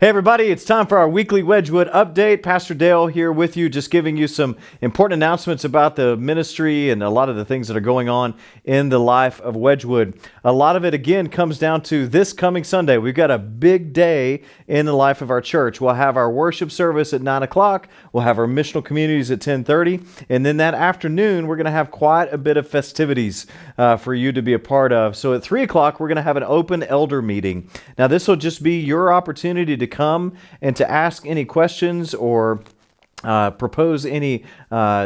Hey everybody, it's time for our weekly Wedgwood update. Pastor Dale here with you, just giving you some important announcements about the ministry and a lot of the things that are going on in the life of Wedgwood. A lot of it, again, comes down to this coming Sunday. We've got a big day in the life of our church. We'll have our worship service at 9 o'clock. We'll have our missional communities at 10:30. And then that afternoon, we're going to have quite a bit of festivities for you to be a part of. So at 3 o'clock, we're going to have an open elder meeting. Now, this will just be your opportunity to come and to ask any questions or propose any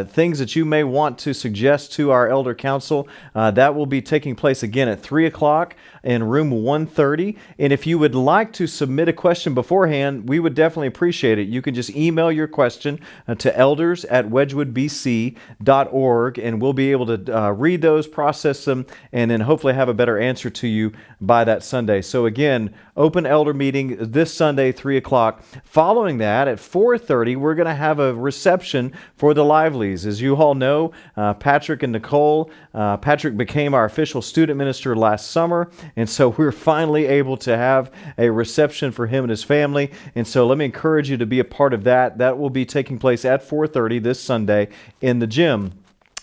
things that you may want to suggest to our elder council. That will be taking place again at 3 o'clock in room 130. And if you would like to submit a question beforehand, we would definitely appreciate it. You can just email your question to elders@wedgwoodbc.org, and we'll be able to read those, process them, and then hopefully have a better answer to you by that Sunday. So again, open elder meeting this Sunday, 3 o'clock. Following that, at 4:30, we're going to have a reception for the Livelies. As you all know, Patrick and Nicole, Patrick became our official student minister last summer, and so we're finally able to have a reception for him and his family. And so let me encourage you to be a part of that. That will be taking place at 4:30 this Sunday in the gym.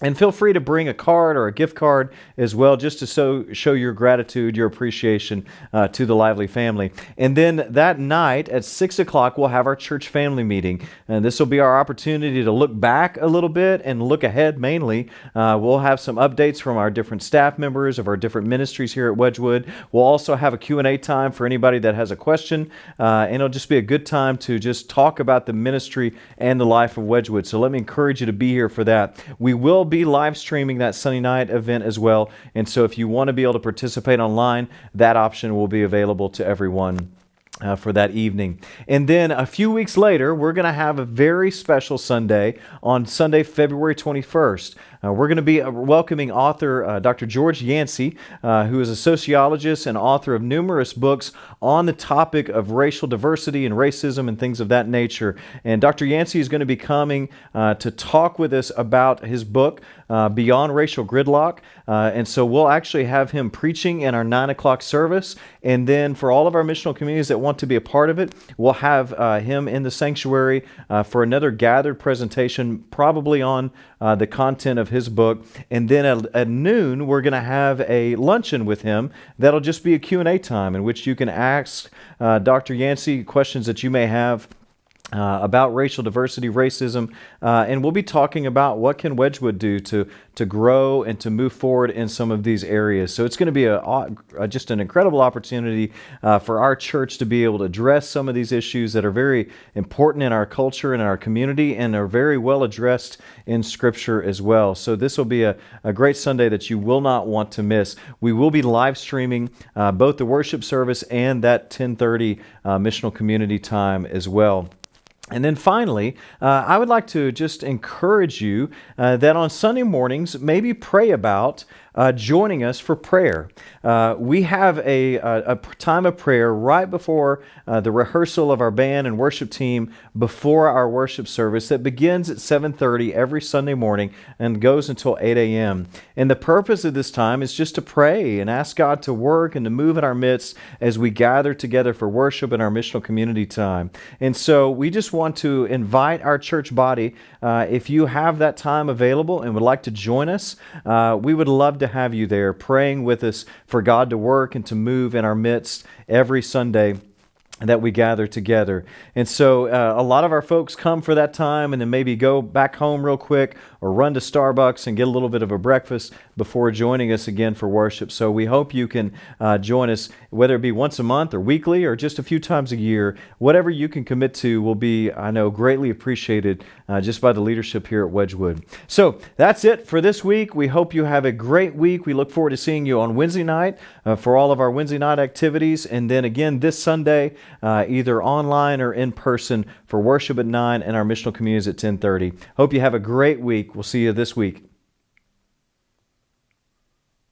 And feel free to bring a card or a gift card as well, just to show your gratitude, your appreciation to the Lively family. And then that night at 6 o'clock, we'll have our church family meeting. And this will be our opportunity to look back a little bit and look ahead mainly. We'll have some updates from our different staff members of our different ministries here at Wedgwood. We'll also have a Q&A time for anybody that has a question. And it'll just be a good time to just talk about the ministry and the life of Wedgwood. So let me encourage you to be here for that. We will be live streaming that Sunday night event as well. And so if you want to be able to participate online, that option will be available to everyone for that evening. And then a few weeks later, we're going to have a very special Sunday on Sunday, February 21st. We're going to be welcoming author Dr. George Yancey, who is a sociologist and author of numerous books on the topic of racial diversity and racism and things of that nature. And Dr. Yancey is going to be coming to talk with us about his book, Beyond Racial Gridlock. And so we'll actually have him preaching in our 9 o'clock service. And then for all of our missional communities that want to be a part of it, we'll have him in the sanctuary for another gathered presentation, probably on the content of his book. And then at noon, we're going to have a luncheon with him. That'll just be a Q&A time in which you can ask Dr. Yancey questions that you may have about racial diversity, racism, and we'll be talking about what can Wedgwood do to grow and to move forward in some of these areas. So it's going to be just an incredible opportunity for our church to be able to address some of these issues that are very important in our culture and in our community and are very well addressed in Scripture as well. So this will be a great Sunday that you will not want to miss. We will be live streaming both the worship service and that 10:30 missional community time as well. And then finally, I would like to just encourage you that on Sunday mornings, maybe pray about joining us for prayer. We have a time of prayer right before the rehearsal of our band and worship team before our worship service that begins at 7:30 every Sunday morning and goes until 8 a.m. And the purpose of this time is just to pray and ask God to work and to move in our midst as we gather together for worship in our missional community time. And so we just want to invite our church body, if you have that time available and would like to join us, we would love to have you there praying with us for God to work and to move in our midst every Sunday that we gather together. And so a lot of our folks come for that time and then maybe go back home real quick or run to Starbucks and get a little bit of a breakfast before joining us again for worship. So we hope you can join us, whether it be once a month or weekly or just a few times a year. Whatever you can commit to will be, I know, greatly appreciated just by the leadership here at Wedgwood. So that's it for this week. We hope you have a great week. We look forward to seeing you on Wednesday night for all of our Wednesday night activities. And then again this Sunday, either online or in person for worship at 9 and our missional communities at 10:30. Hope you have a great week. We'll see you this week.